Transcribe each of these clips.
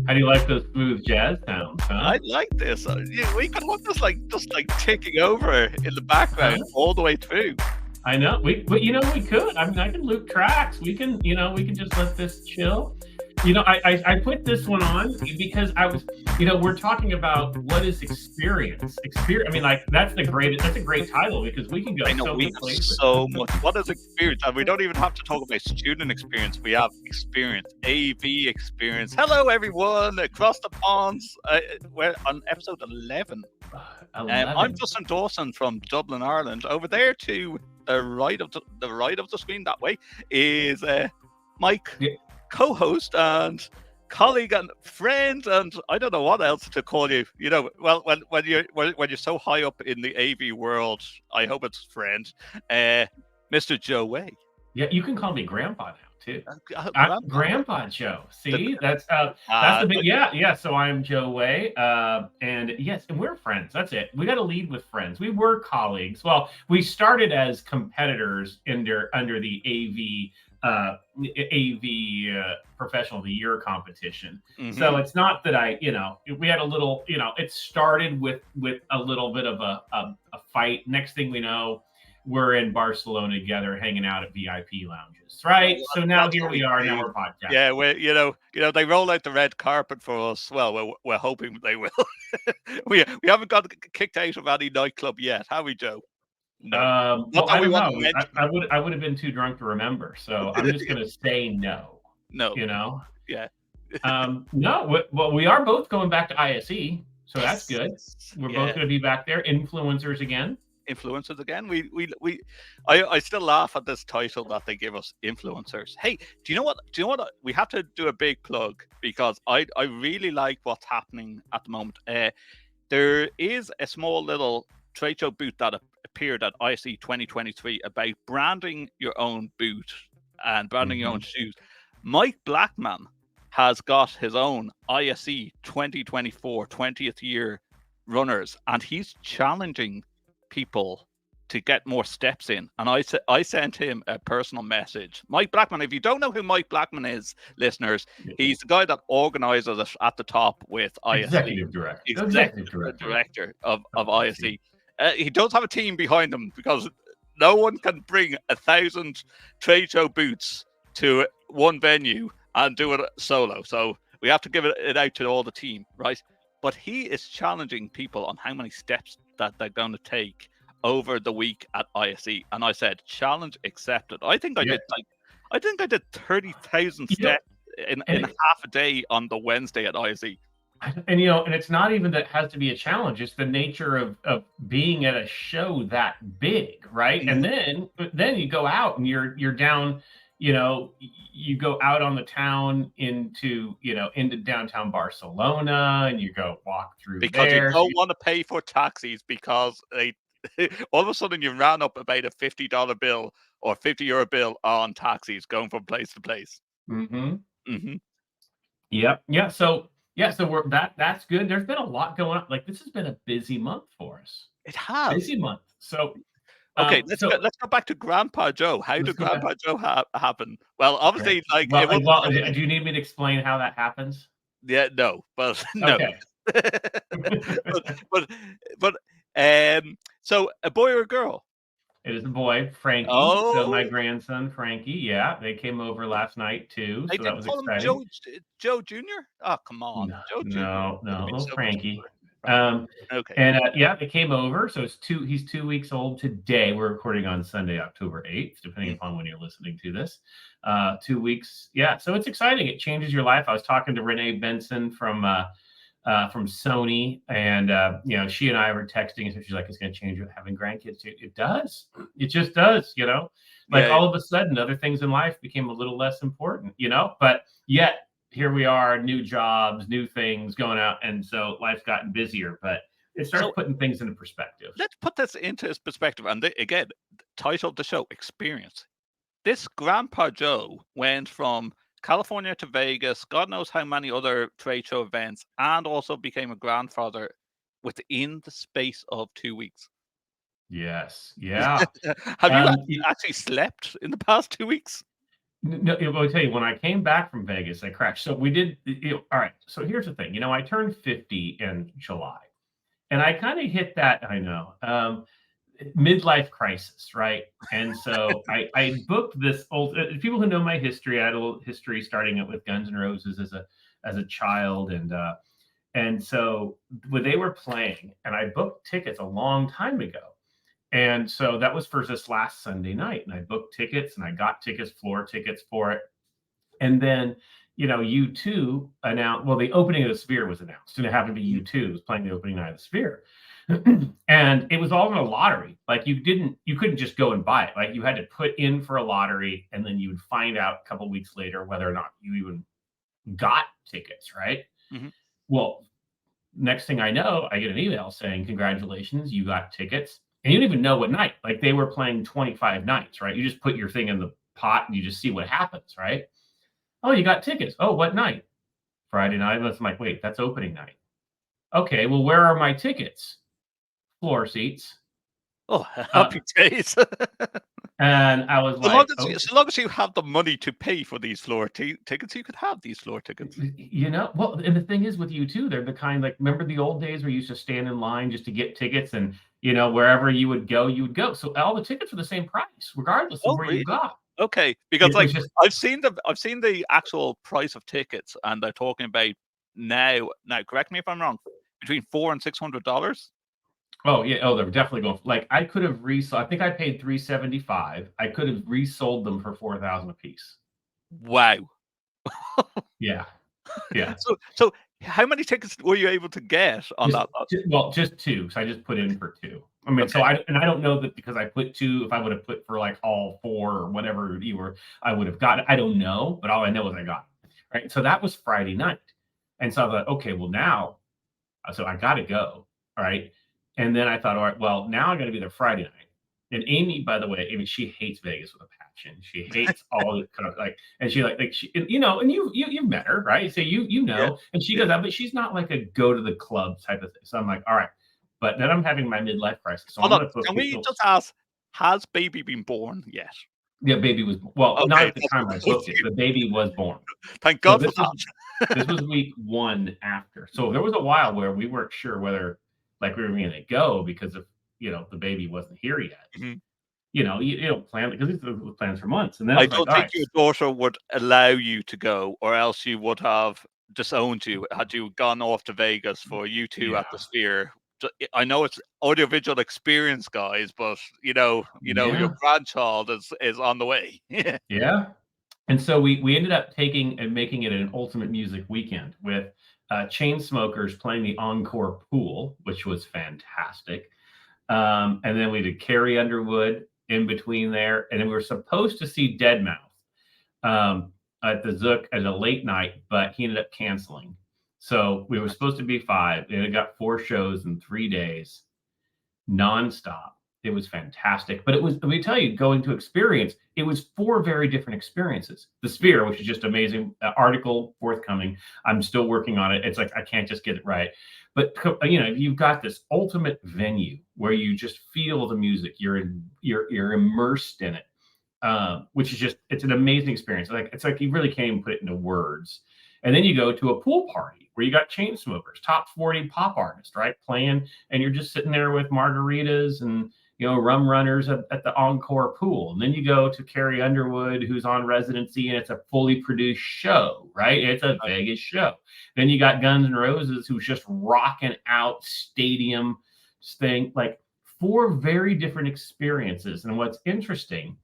How do you like those smooth jazz sounds, huh? I like this. We could have this just like ticking over in the background Huh? all the way through. I know. We could. I mean, I can loop tracks. We can just let this chill. I put this one on because we're talking about what is experience. Experience. I mean, like that's a great title because we can go I know so we many have places. so much. What is experience? And we don't even have to talk about student experience. We have experience, AV experience. Hello, everyone across the ponds. We're on episode 11. I'm 11. Justin Dawson from Dublin, Ireland. Over there to the right of the screen, that way, is Mike, Yeah. co-host and colleague and friend, and I don't know what else to call you. Well, when you're so high up in the AV world, I hope it's friend, Mr. Joe Way. Yeah, you can call me Grandpa now too. Grandpa. Grandpa Joe. See, that's Uh, the big yeah. So I'm Joe Way, and yes, and we're friends. That's it. We got to lead with friends. We were colleagues. Well, we started as competitors under the AV Professional of the Year competition. So it's not that we had a little, it started with a little bit of a fight. Next thing we know, we're in Barcelona together, hanging out at VIP lounges, right? Well, So now that's here what we we are. do. Now we're podcasting. Yeah, they roll out the red carpet for us. Well, we're hoping they will. we haven't got kicked out of any nightclub yet, have we, Joe? No. Not Well, that I we don't want know. to mention. I would have been too drunk to remember, so I'm just gonna say no. No. Yeah. No. Well, we are both going back to ISE, so that's good. We're both going to be back there, influencers again. Influencers again. I still laugh at this title that they give us, influencers. Hey, do you know what? We have to do a big plug because I really like what's happening at the moment. There is a small little trade show booth that appeared at ISE 2023 about branding your own boot and branding your own shoes. Mike Blackman has got his own ISE 2024 20th year runners, and he's challenging people to get more steps in. And I sent him a personal message. Mike Blackman, if you don't know who Mike Blackman is, listeners, he's the guy that organizes it at the top with ISE. Executive director of ISE. He does have a team behind him because no one can bring 1,000 trade show boots to one venue and do it solo. So we have to give it out to all the team, right? But he is challenging people on how many steps that they're going to take over the week at ISE. And I said, challenge accepted. I think I did 30,000 steps in half a day on the Wednesday at ISE. And and it's not even that it has to be a challenge. It's the nature of being at a show that big, right? And then you go out and you're down, you go out on the town into downtown Barcelona, and you go walk through because there. You don't want to pay for taxis because they all of a sudden you ran up about a $50 bill or €50 bill on taxis going from place to place. Yep. Yeah. So we're that's good. There's been a lot going on. Like, this has been a busy month for us. It has. Busy month. So okay, let's go back to Grandpa Joe. How did Grandpa Joe happen? Well, obviously, do you need me to explain how that happens? Yeah, no, but no. Okay. but so a boy or a girl? It is a boy, Frankie. Oh. So my grandson, Frankie. Yeah, they came over last night too. So that was exciting. Joe Jr.? Oh, come on. No, Joe Jr. No, Frankie. Okay. And they came over. So he's 2 weeks old today. We're recording on Sunday, October 8th, depending upon when you're listening to this. 2 weeks. Yeah. So it's exciting. It changes your life. I was talking to Renee Benson from Sony, and she and I were texting, and so she's like, "It's going to change with having grandkids." It does. It just does. All of a sudden, other things in life became a little less important. But yet here we are, new jobs, new things going out, and so life's gotten busier. But it starts putting things into perspective. Let's put this into perspective, and again, title of the show: experience. This Grandpa Joe went from California to Vegas, God knows how many other trade show events, and also became a grandfather within the space of 2 weeks. Yes. Yeah. Have you actually slept in the past 2 weeks? No, I'll tell you, when I came back from Vegas, I crashed. So we did, all right. So here's the thing, I turned 50 in July, and I kind of hit that, I know, midlife crisis, right? And so I booked this old, people who know my history, I had a little history starting out with Guns N' Roses as a child, and so when they were playing, and I booked tickets a long time ago. And so that was for this last Sunday night. And I booked tickets and I got tickets, floor tickets for it. And then, U2 announced, well, the opening of the Sphere was announced, and it happened to be Mhm. U2 was playing the opening night of the Sphere. And it was all in a lottery. Like you couldn't just go and buy it. Like you had to put in for a lottery, and then you would find out a couple weeks later whether or not you even got tickets, right? Mhm. Well, next thing I know, I get an email saying, "Congratulations, you got tickets." And you don't even know what night. Like they were playing 25 nights, right? You just put your thing in the pot and you just see what happens, right? Oh, you got tickets. Oh, what night? Friday night. I'm like, wait, that's opening night. Okay, well, where are my tickets? Floor seats. Oh, Uh, happy days. and I was So long like, as oh, so long as you have the money to pay for these floor tickets, you could have these floor tickets. well, and the thing is with U2, they're the kind, like, remember the old days where you used to stand in line just to get tickets, and wherever you would go, you would go. So all the tickets were the same price, regardless of Oh, where you really? got. Okay, because, It like, was just, I've seen the actual price of tickets, and they're talking about now, correct me if I'm wrong, between $400 and $600? oh yeah, oh, they're definitely going. Like I could have resold. I think I paid 375. I could have resold them for 4,000 a piece. Wow. Yeah, yeah. So how many tickets were you able to get on that lot? Well, just two. So I just put in for two. I mean, Okay. I don't know that because I put two. If I would have put for like all four or whatever you were, I would have got it. I don't know, but all I know is I got it. Right. So that was Friday night, and so I thought, okay, well now, so I got to go. All right. And then I thought, all right, well now I got to be there Friday night. And Amy, by the way, Amy, she hates Vegas with a passion. She hates all the kind of like, and she like she, and, and you've met her, right? So Yeah, and she yeah. goes out, but she's not like a go to the club type of thing. So I'm like, all right, but then I'm having my midlife crisis, so Hold I'm on, gonna put can we people. just ask, has baby been born yet? Yeah, baby was well, not Okay, at the that's time I booked it. The baby was born. thank So God for this that. was week one after. So there was a while where we weren't sure whether like we were going to go because of the baby wasn't here yet. Mhm. You don't plan because these were plans for months, and then it I was like, don't all think right, your daughter would allow you to go, or else she would have disowned you had you gone off to Vegas for you 2 at yeah, the Sphere. I know it's audiovisual experience, guys, but, your yeah, grandchild is on the way. yeah. And so we ended up taking and making it an ultimate music weekend with chain smokers playing the encore pool, which was fantastic. And then we did Carrie Underwood in between there, and then we were supposed to see Deadmau5 at the Zook at a late night, but he ended up canceling. So we were supposed to be five, and it got four shows in 3 days, nonstop. It was fantastic. But it was, let me tell you, going to experience, it was four very different experiences. The Sphere, which is just amazing, article forthcoming. I'm still working on it. It's like I can't just get it right. But you've got this ultimate venue where you just feel the music. You're immersed in it, which is just it's an amazing experience. Like it's like you really can't even put it into words. And then you go to a pool party where you got chain smokers, top 40 pop artists, right, playing, and you're just sitting there with margaritas and rum runners at the encore pool. And then you go to Carrie Underwood, who's on residency, and it's a fully produced show, right? It's a Vegas show. Then you got Guns N' Roses, who's just rocking out stadium thing, like four very different experiences. And what's interesting,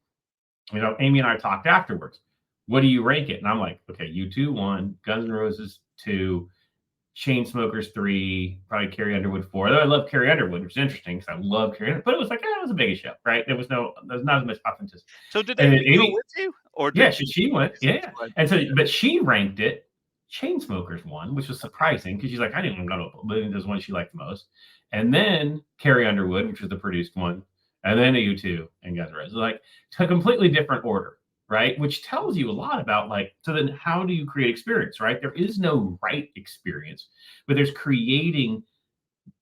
Amy and I talked afterwards. What do you rank it? And I'm like, okay, U2 one, Guns N' Roses two, Chainsmokers three, probably Carrie Underwood four. Although I love Carrie Underwood, which is interesting because I love Carrie Underwood, but it was like, it was a big show, right? There was not as much authenticity. So did And then Amy go Amy, with you? Or yeah, did she went, yeah. she went? And so, Yeah. but she ranked it Chainsmokers one, which was surprising because she's like, I didn't even go to, but it was one she liked the most. And then Carrie Underwood, which was the produced one, and then a U2 and Guns N' Roses, like to a completely different order, right? Which tells you a lot about like, so then how do you create experience, right? There is no right experience, but there's creating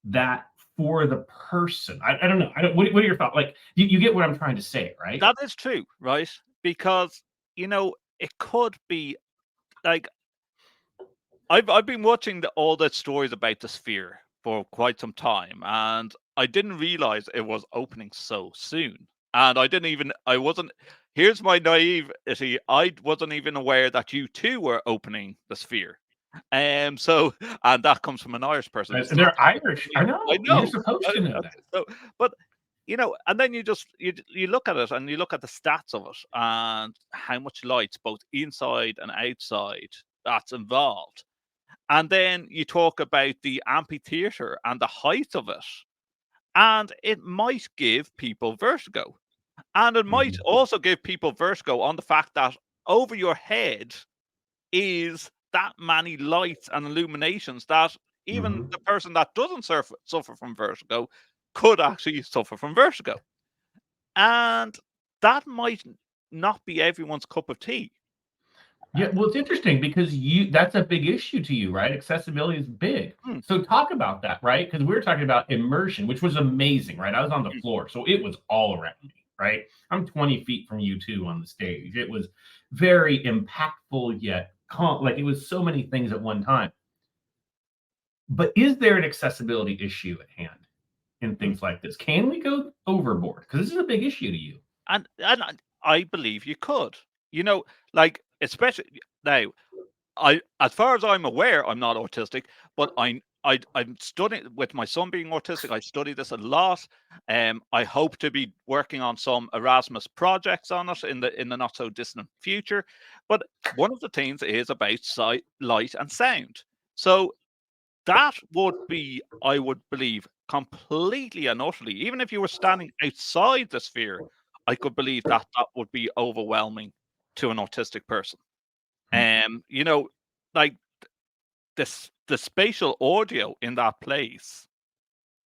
that for the person. I don't know. I don't. What are your thoughts? Like, you get what I'm trying to say, right? That is true, right? Because, it could be like I've been watching all the stories about the Sphere for quite some time, and I didn't realize it was opening so soon. And I wasn't. Here's my naivety. I wasn't even aware that you too were opening the Sphere. So, and that comes from an Irish person. And It's not they're Irish. I I know. You're know. supposed to know that. So, but and then you look at it and you look at the stats of it and how much lights both inside and outside that's involved. And then you talk about the amphitheater and the height of it, and it might give people vertigo. And it might Mhm. also give people vertigo on the fact that over your head is that many lights and illuminations that even Mhm. the person that doesn't suffer from vertigo could actually suffer from vertigo. And that might not be everyone's cup of tea. Yeah, well, it's interesting because that's a big issue to you, right? Accessibility is big. Hmm, So talk about that, right? Because we were talking about immersion, which was amazing, right? I was on the hmm, floor, so it was all around me, right? I'm 20 feet from you two on the stage. It was very impactful yet like it was so many things at one time. But is there an accessibility issue at hand in hmm. things like this? Can we go overboard? Because this is a big issue to you. I believe you could. You know, like especially now, as far as I'm aware, I'm not autistic, but I'm studying with my son being autistic. I study this a lot. I hope to be working on some Erasmus projects on it in the not so distant future. But one of the things is about sight, light, and sound. So that would be, I would believe, completely and utterly. Even if you were standing outside the sphere, I could believe that that would be overwhelming to an autistic person. You know, like the spatial audio in that place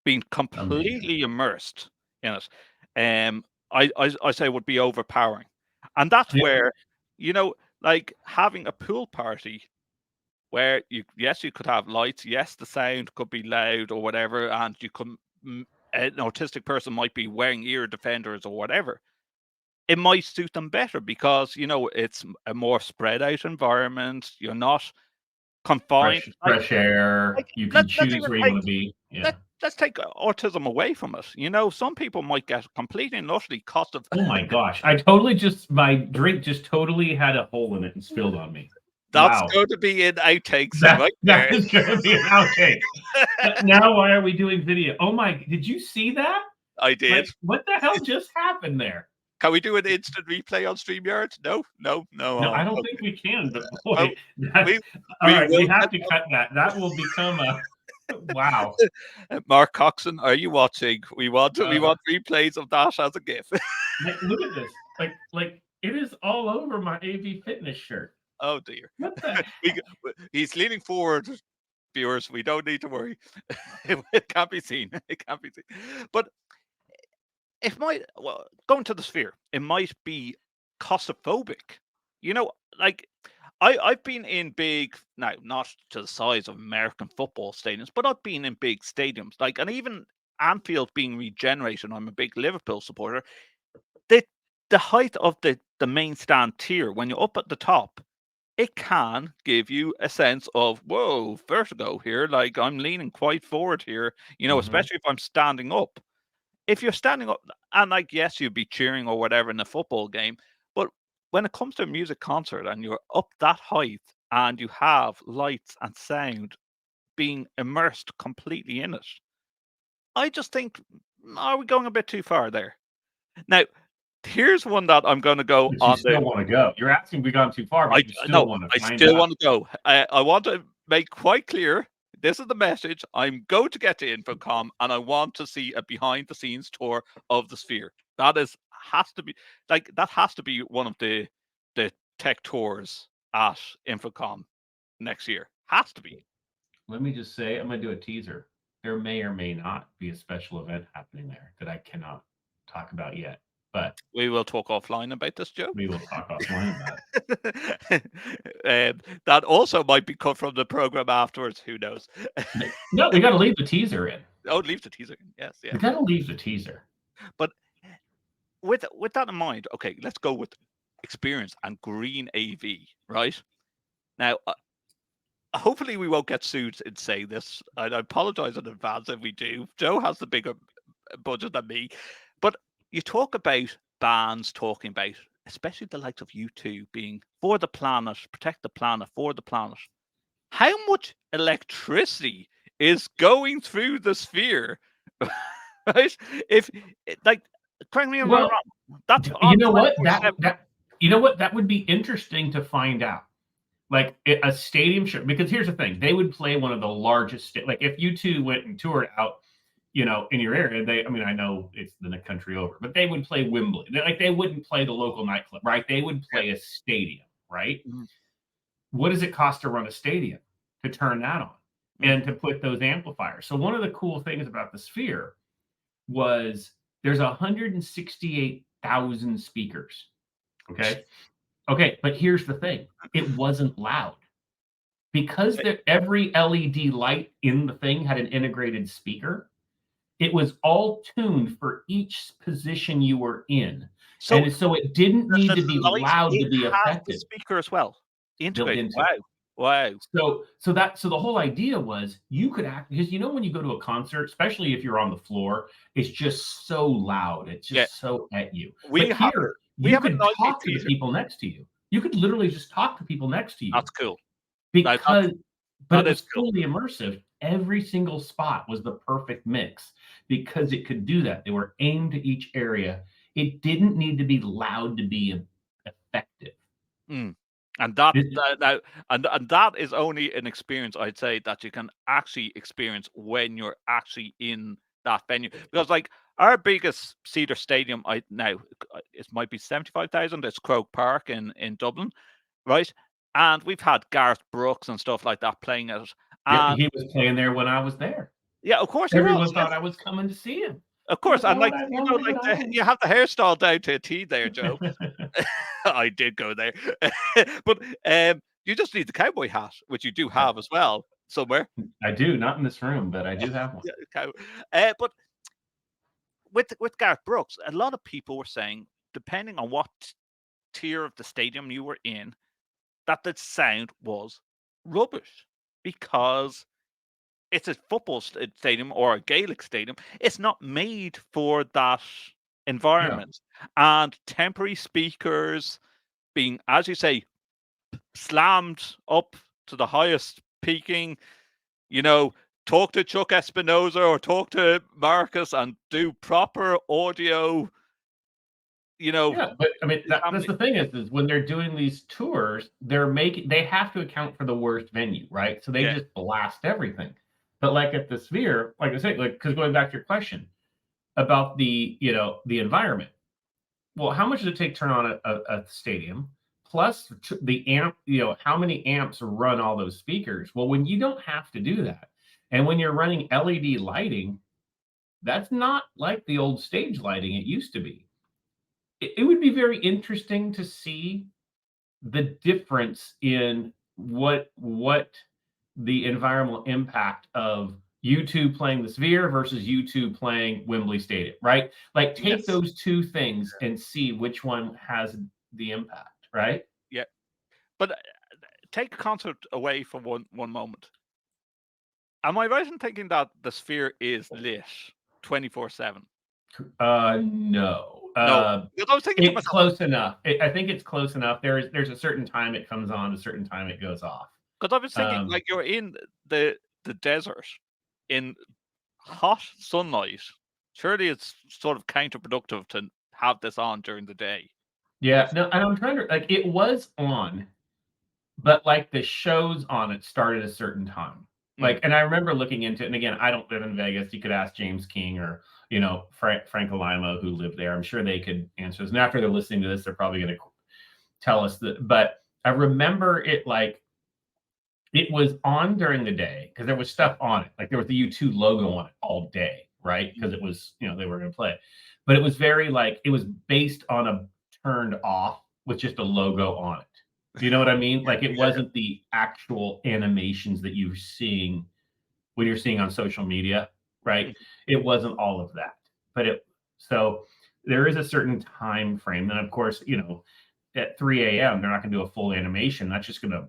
being Amazing. completely immersed in it, I say would be overpowering. And that's Yeah, where, you know, like having a pool party where you could have lights, yes, the sound could be loud or whatever, and you could an autistic person might be wearing ear defenders or whatever. It might suit them better because it's a more spread out environment. You're not confined. fresh air. Like You can let's choose even where you take want to be. let Yeah. let's take autism away from it. Some people might get completely and utterly cost of. Oh my gosh. I totally just my drink just totally had a hole in it and spilled on me. That's Wow. going to be in outtakes That right that there. is gonna be an outtake. Now why are we doing video? Oh my, did you see that? I did. Like, what the hell just happened there? Can we do an instant replay on StreamYard? No, no, no. No, I Oh, don't think okay. we can, but Well, boy, that's we all we right. We will have get to cut that. That will become a wow. Mark Coxon. Are you watching? We want replays of that as a GIF. Like, look at this. Like it is all over my AV fitness shirt. Oh dear. What the We, he's leaning forward. Viewers, we don't need to worry. It can't be seen. It can't be seen. But going to the sphere, it might be claustrophobic. You know, like I've been in big now, not to the size of American football stadiums, but I've been in big stadiums, like and even Anfield being regenerated. I'm a big Liverpool supporter. The the height of the main stand tier when you're up at the top, it can give you a sense of whoa, vertigo here. Like I'm leaning quite forward here, Mhm. especially if I'm standing up. If you're standing up and like yes, you'd be cheering or whatever in a football game, but when it comes to a music concert and you're up that height and you have lights and sound being immersed completely in it, I just think are we going a bit too far there? Now, here's one that I'm going to go But you on the still want to go. You're asking if we gone too far, I but you still no, want to I find still out. want to go. I want to make quite clear this is the message. I'm going to get to Infocom and I want to see a behind the scenes tour of the Sphere. That has to be that has to be one of the tech tours at Infocom next year. Has to be. Let me just say, I'm gonna do a teaser. There may or may not be a special event happening there that I cannot talk about yet, but We will talk offline about this, Joe. we will talk offline about it. That also might be cut from the program afterwards. Who knows? No, we got to leave the teaser in. Oh, leave the teaser. Yes, We yes. got to leave the teaser. But with that in mind, okay, let's go with experience and green AV, right? Now, hopefully we won't get sued in saying this. I apologize in advance if we do. Joe has the bigger budget than me. But you talk about bands talking about, especially the likes of U2 being for the planet, protect the planet, for the planet. How much electricity is going through the sphere? Right? If like, correct me if I'm Well, wrong. That's you on know what? 24/7. That would be interesting to find out. Like a stadium show, because here's the thing: they would play one of the largest. Like if you two went and toured out, in your area, I mean, I know it's the country over, but they would play Wembley. They wouldn't play the local nightclub, right? They would play a stadium, right? Mhm. What does it cost to run a stadium, to turn that on Mm. and to put those amplifiers? So one of the cool things about the Sphere was there's 168,000 speakers. Okay. Okay. But here's the thing: it wasn't loud because every LED light in the thing had an integrated speaker. It was all tuned for each position you were in. So And so it didn't the, need the to be light loud to in be has the effective speaker as well, built integrated. into Wow, it. wow. So the whole idea was you could act, because when you go to a concert, especially if you're on the floor, it's just so loud. It's Yeah, just so at you. we But have here we you have a could talk to the 92. people next to you. You could literally just talk to people next to you That's cool. because but That it is was cool. fully immersive. Every single spot was the perfect mix because it could do that. They were aimed to each area. It didn't need to be loud to be effective. Mm. And that, It- that now and that is only an experience, I'd say, that you can actually experience when you're actually in that venue. Because like our biggest Cedar Stadium, it might be 75,000. It's Croke Park in Dublin, right? And we've had Gareth Brooks and stuff like that playing at it. yeah, And he was playing there when I was there. yeah, of course he was. Everyone Yes, thought I was coming to see him. of I course. And thought like, I wanted like it all. you have the hairstyle down to a T there, Joe. I did go there. But you just need the cowboy hat, which you do have as well somewhere. I do, not in this room, but I do have one. Yeah, but with Gareth Brooks, a lot of people were saying, depending on what tier of the stadium you were in, that the sound was rubbish because it's a football stadium or a Gaelic stadium. It's not made for that Yeah. environment. And temporary speakers being, as you say, slammed up to the highest peaking, you know, talk to Chuck Espinoza or talk to Marcus and do proper audio, you know, Yeah, but I mean that's examining. the thing is when they're doing these tours, they have to account for the worst venue, right? So they Yeah, just blast everything. But like at the Sphere, like I say, like because going back to your question about the environment. Well, how much does it take to turn on a stadium? Plus the amp, how many amps run all those speakers? Well, when you don't have to do that, and when you're running LED lighting, that's not like the old stage lighting it used to be. It would be very interesting to see the difference in what the environmental impact of U2 playing the Sphere versus U2 playing Wembley Stadium, right? Like take yes, those two things and see which one has the impact, right? yeah. But take a concert away for one moment. Am I right in thinking that the Sphere is lit 24/7? No. No, because I was thinking to It's myself, close enough. I think it's close enough. There's a certain time it comes on, a certain time it goes off. because I was thinking Um, like you're in the desert in hot sunlight. Surely it's sort of counterproductive to have this on during the day, yeah, right? no, and I'm trying to like it was on, but like the shows on it started a certain time. Mm, Like, and I remember looking into it, and again, I don't live in Vegas. You could ask James King or Frank Alimo who lived there. I'm sure they could answer this. And after they're listening to this, they're probably going to tell us that. But I remember it like it was on during the day because there was stuff on it. Like there was the U2 logo on it all day, right? mm, Because it was, they were going to play it. But it was very like it was based on a turned off with just a logo on it. Do you know what I mean? Like it yeah, wasn't the actual animations that you're seeing when you're seeing on social media, right? mm, It wasn't all of that. But it so there is a certain time frame. And of course, at 3 a.m. they're not going to do a full animation. That's just going to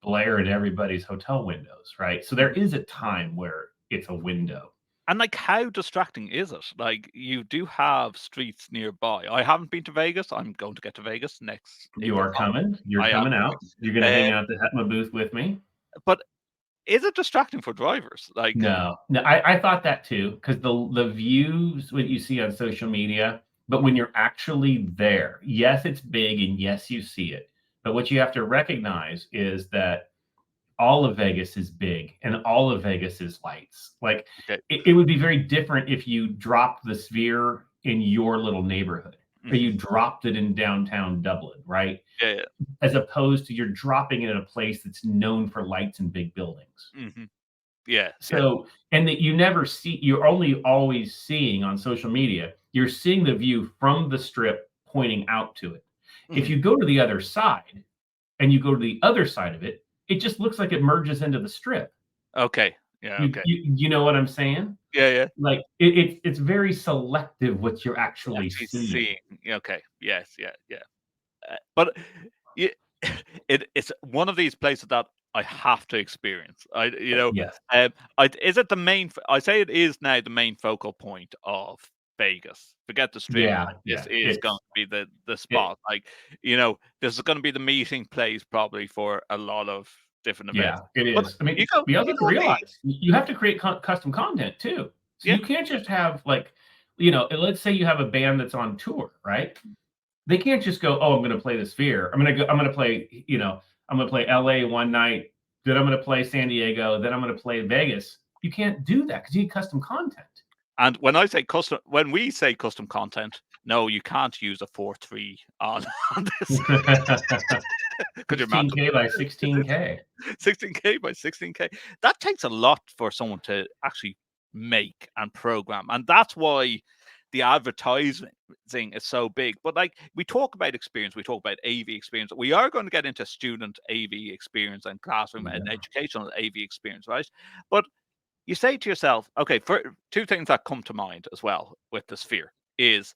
blare at everybody's hotel windows, right? So there is a time where it's a window. And like, how distracting is it? Like, you do have streets nearby. I haven't been to Vegas. I'm going to get to Vegas next You April. are coming. You're I am coming going. out. You're going to hang out at the Hetma booth with me. But is it distracting for drivers? Like, No, no, I thought that too, because the views what you see on social media, but when you're actually there, yes, it's big and yes, you see it. But what you have to recognize is that all of Vegas is big and all of Vegas is lights. Like okay, it would be very different if you dropped the sphere in your little neighborhood or you dropped it in downtown Dublin, right? yeah, yeah. As opposed to you're dropping it in a place that's known for lights and big buildings. Yeah, yeah. So, and that you never see, you're only always seeing on social media, you're seeing the view from the strip pointing out to it. If you go to the other side and you go to the other side of it, it just looks like it merges into the strip. Okay. Yeah. Okay. You know what I'm saying? Yeah. Yeah. Like it's very selective what you're actually seeing. Okay. Yes. Yeah. Yeah. But yeah, it's one of these places that I have to experience. Yes. Is it the main? I say it is now the main focal point of Vegas. Forget the strip. Yeah. This Yeah. is going to be the spot. This is going to be the meeting place probably for a lot of different events. Yeah, it But is. I mean, you go, we also you have to go to realize you have to create custom content too. So yeah. you can't just have like, let's say you have a band that's on tour, right? They can't just go, "Oh, I'm going to play the Sphere. I'm going to play, I'm going to play LA one night, then I'm going to play San Diego, then I'm going to play Vegas." You can't do that because you need custom content. And when we say custom content, no, you can't use a 4:3 on this. Could you imagine? 16K by 16K. 16K by 16K. That takes a lot for someone to actually make and program. And that's why the advertising is so big. But like, we talk about experience, we talk about AV experience. We are going to get into student AV experience and classroom and educational AV experience, right? But you say to yourself, okay, for two things that come to mind as well with the Sphere is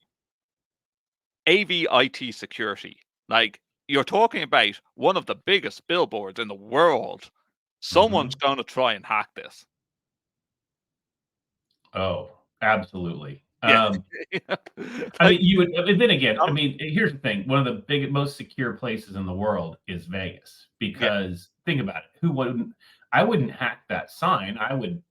AV IT security. Like, you're talking about one of the biggest billboards in the world. Someone's going to try and hack this. Oh, absolutely. Yeah. I mean, you would, and then again, I mean, here's the thing. One of the most secure places in the world is Vegas because think about it. I wouldn't hack that sign. I would.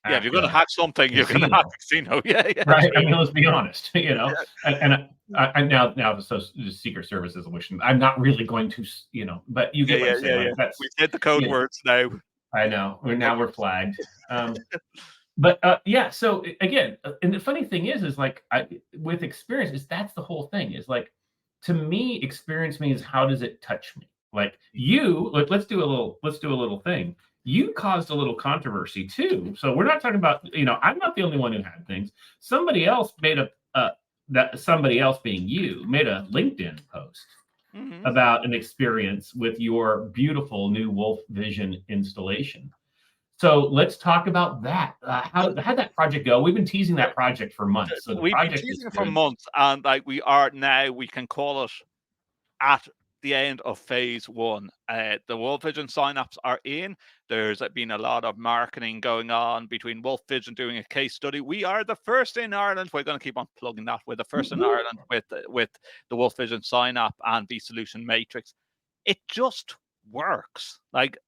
If you're going to hack something, you're going to hack a casino. Yeah. Right. I mean, let's be honest, and now the Secret Service is wishing I'm not really going to, but you get what I'm saying. Like, we said the code words now. I know. We're flagged. But so again, and the funny thing is like with experience is that's the whole thing is like, to me, experience means how does it touch me? Like let's do a little thing. You caused a little controversy too. So we're not talking about, I'm not the only one who had things. Somebody else made that somebody else being you made a LinkedIn post about an experience with your beautiful new Wolfvision installation. So let's talk about that. How'd that project go? We've been teasing that project for months. So we've been teasing it for months, and like we can call it at the end of phase one. The Wolfvision signups are in. There's been a lot of marketing going on between Wolfvision doing a case study. We are the first in Ireland. We're going to keep on plugging that. We're the first in Ireland with the Wolfvision sign up and the solution matrix. It just works. Like,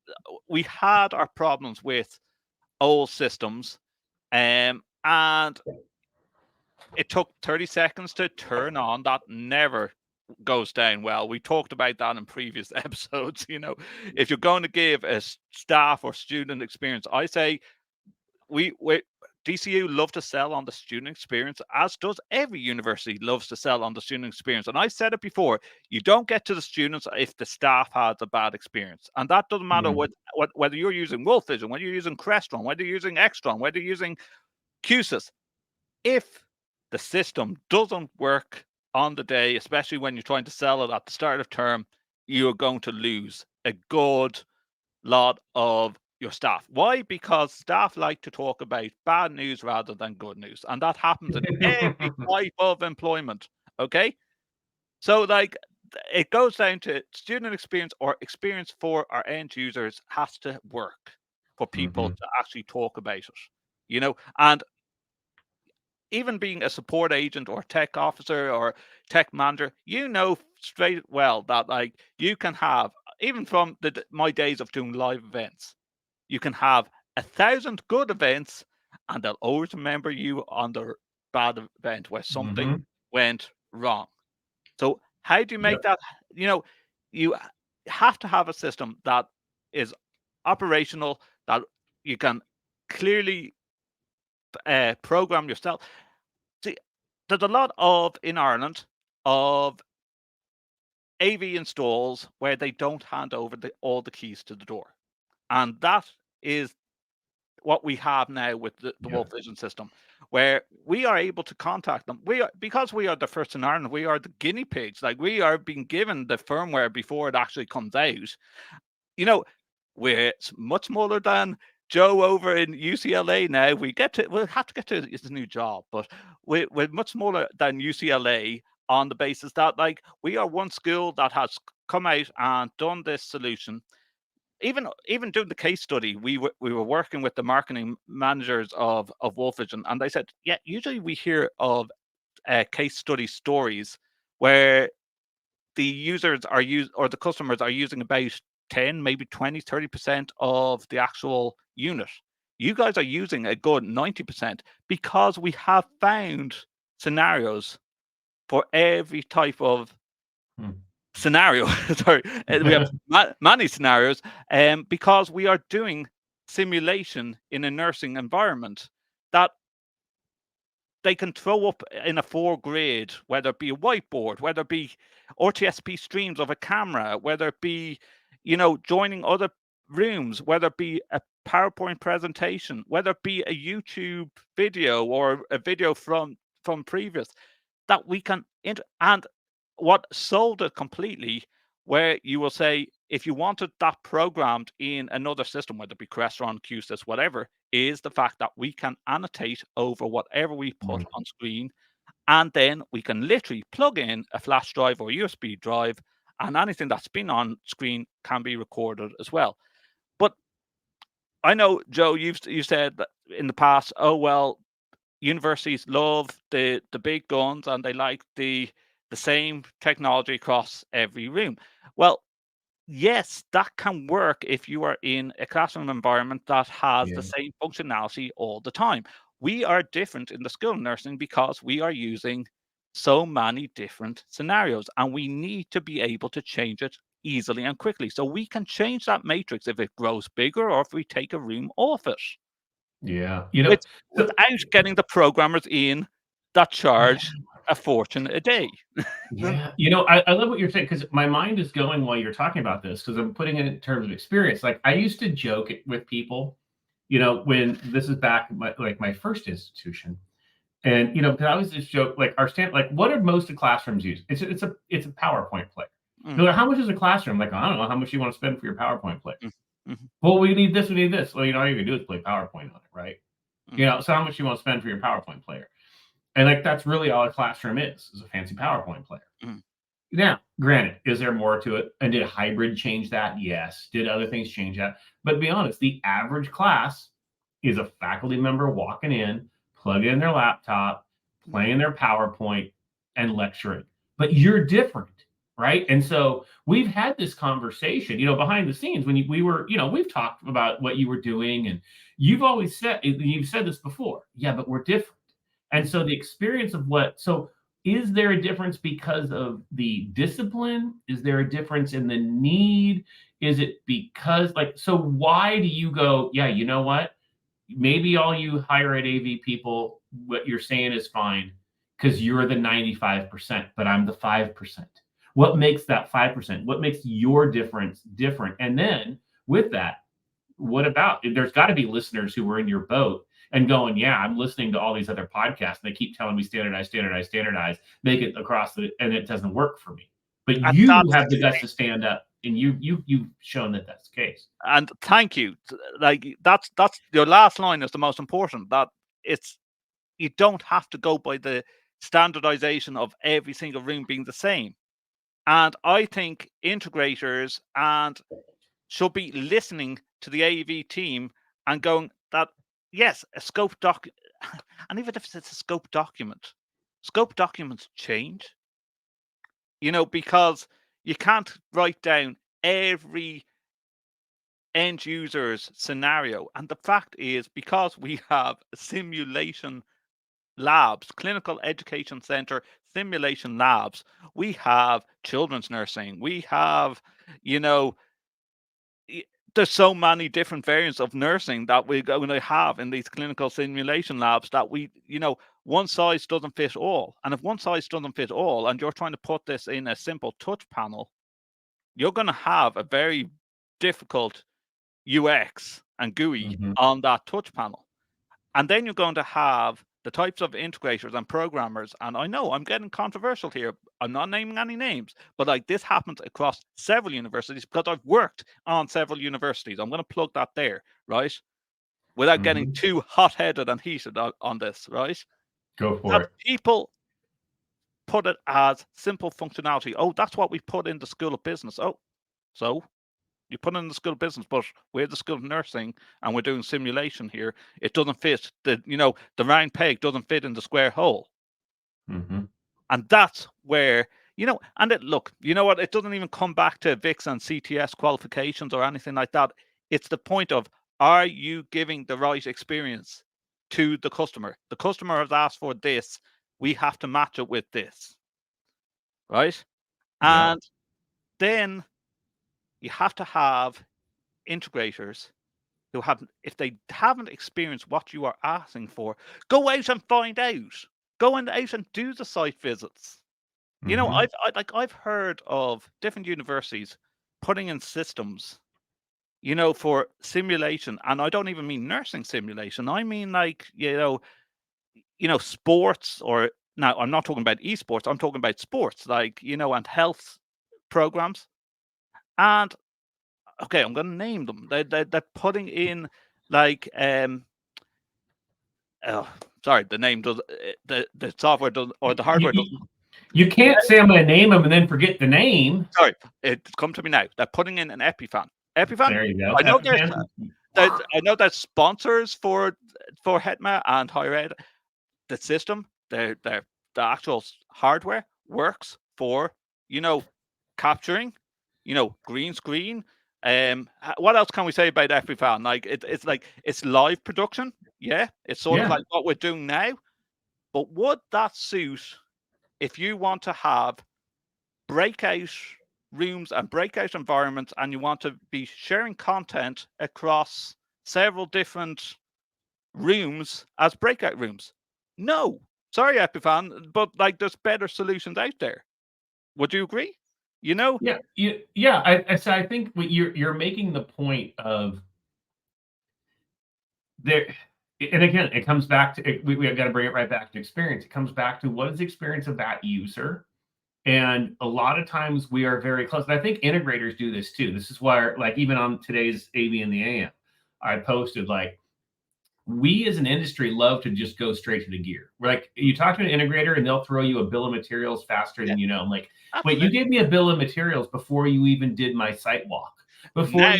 we had our problems with old systems, and it took 30 seconds to turn on. That never goes down well. We talked about that in previous episodes. If you're going to give a staff or student experience, I say we DCU love to sell on the student experience, as does every university loves to sell on the student experience. And I said it before, you don't get to the students if the staff has a bad experience. And that doesn't matter whether you're using Wolfvision, whether you're using Crestron, whether you're using Extron, whether you're using QSys. If the system doesn't work on the day, especially when you're trying to sell it at the start of term, you're going to lose a good lot of your staff. Why? Because staff like to talk about bad news rather than good news. And that happens in every type of employment. Okay? So like, it goes down to student experience, or experience for our end users has to work for people Mhm. to actually talk about it. And even being a support agent or tech officer or tech manager, straight well that, like, you can have, even from my days of doing live events, you can have 1,000 good events, and they'll always remember you on the bad event where something Mhm. went wrong. So how do you make Yep. that? You have to have a system that is operational, that you can clearly program yourself. See, there's a lot of in Ireland of AV installs where they don't hand over all the keys to the door, and that is what we have now with the Yeah. Wolfvision system, where we are able to contact them. Because we are the first in Ireland. We are the guinea pigs. Like, we are being given the firmware before it actually comes out. You know, we're much smaller than Joe over in UCLA now. We'll have to get to his new job, but we're much smaller than UCLA on the basis that, like, we are one school that has come out and done this solution. Even doing the case study, we were working with the marketing managers of Wolfvision, and they said, yeah, usually we hear of case study stories where the users are used, or the customers are using about 10, maybe 20, 30% of the actual unit. You guys are using a good 90%, because we have found scenarios for every type of Mm. scenario. Sorry, we have many scenarios, because we are doing simulation in a nursing environment that they can throw up in a 4 grid, whether it be a whiteboard, whether it be RTSP streams of a camera, whether it be, joining other rooms, whether it be a PowerPoint presentation, whether it be a YouTube video or a video from previous, that we can and what sold it completely, where you will say, if you wanted that programmed in another system, whether it be Crestron, QSys, whatever, is the fact that we can annotate over whatever we put Mm. on screen, and then we can literally plug in a flash drive or USB drive, and anything that's been on screen can be recorded as well. But I know, Joe, you said that in the past, oh well, universities love the big guns, and they like the same technology across every room. Well, yes, that can work if you are in a classroom environment that has the Yeah. same functionality all the time. We are different in the school of nursing because we are using so many different scenarios, and we need to be able to change it easily and quickly. So we can change that matrix if it grows bigger, or if we take a room off it, Yeah. with So without getting the programmers in that yeah. charge a fortune a day. Yeah. I love what you're saying, because my mind is going while you're talking about this, because I'm putting it in terms of experience. Like, I used to joke it with people, when this is back my first institution. And because I was just joke, like, like, what are most of classrooms use? It's a PowerPoint player. Mm, They're like, how much is a classroom? Like, I don't know how much you want to spend for your PowerPoint player. mm, mhm, Well, we need this, we need this. Well, all you can do is play PowerPoint on it, right? mm, So how much you want to spend for your PowerPoint player? And, like, that's really all a classroom is a fancy PowerPoint player. mm, Now, granted, is there more to it? And did hybrid change that? Yes. Did other things change that? But to be honest, the average class is a faculty member walking in, plugging in their laptop, mm, playing their PowerPoint, and lecturing. But you're different, right? And so we've had this conversation, behind the scenes when we were, we've talked about what you were doing, and you've said this before. Yeah, but we're different. And mm. so the experience of so is there a difference because of the discipline? Is there a difference in the need? Is it because, like, so why do you go, yeah, you know what? Maybe all you hire at AV people, what you're saying is fine because you're the 95%, but I'm the 5%. What makes that 5%? What makes your difference different? And then with that, what about, there's got to be listeners who were in your boat and going, yeah, I'm listening to all these other podcasts and they keep telling me standardize, standardize, standardize, make it across and it doesn't work for me. But And you that's have the the guts thing. to stand up, and you've shown that that's the case. And thank you. Like, that's your last line is the most important. That it's you don't have to go by the standardization of every single room being the same. And I think integrators and should be listening to the AV team and going that yes, a scope doc, and even if it's a scope documents change. Because you can't write down every end user's scenario. And the fact is, because we have simulation labs, clinical education center simulation labs, we have children's nursing, we have, you know, there's so many different variants of nursing that we're going to have in these clinical simulation labs that one size doesn't fit all. And if one size doesn't fit all, and you're trying to put this in a simple touch panel, you're going to have a very difficult UX and GUI on that touch panel. And then you're going to have the types of integrators and programmers. And I know I'm getting controversial here. I'm not naming any names, but like this happens across several universities because I've worked on several universities. I'm going to plug that there, right? Without getting too hot-headed and heated on this, right? Go for That it. people put it as simple functionality. Oh, that's what we put in the School of Business. Oh, so you put it in the School of Business, but we're the School of Nursing and we're doing simulation here. It doesn't fit. The round peg doesn't fit in the square hole. And that's where, and look, you know what? It doesn't even come back to VIX and CTS qualifications or anything like that. It's the point of, are you giving the right experience to the customer? The customer has asked for this. We have to match it with this. Right? Yeah. And then you have to have integrators who haven't, if they haven't experienced what you are asking for, go out and find out. Go out and do the site visits. I've heard of different universities putting in systems, for simulation, and I don't even mean nursing simulation. I mean sports, or now I'm not talking about esports. I'm talking about sports, and health programs. And okay, I'm going to name them. They're putting in oh, sorry, the name does the software does, or the hardware does. You can't say I'm going to name them and then forget the name. Sorry, it's come to me now. They're putting in an EpiFan. There you go. I know there's sponsors for HETMA and higher ed. The system, the actual hardware works for capturing, green screen. What else can we say about EpiFan? It's live production. Yeah, it's sort of like what we're doing now. But would that suit if you want to have breakout rooms and breakout environments, and you want to be sharing content across several different rooms as breakout rooms? No. Sorry, EpiFan, but there's better solutions out there. Would you agree? Yeah. I think what you're making the point of there, and again, it comes back to we got to bring it right back to experience. It comes back to what is the experience of that user. And a lot of times we are very close. And I think integrators do this too. This is why, even on today's AV and the AM, I posted we as an industry love to just go straight to the gear. We're you talk to an integrator and they'll throw you a bill of materials faster than you know. I'm like, wait, you gave me a bill of materials before you even did my site walk, before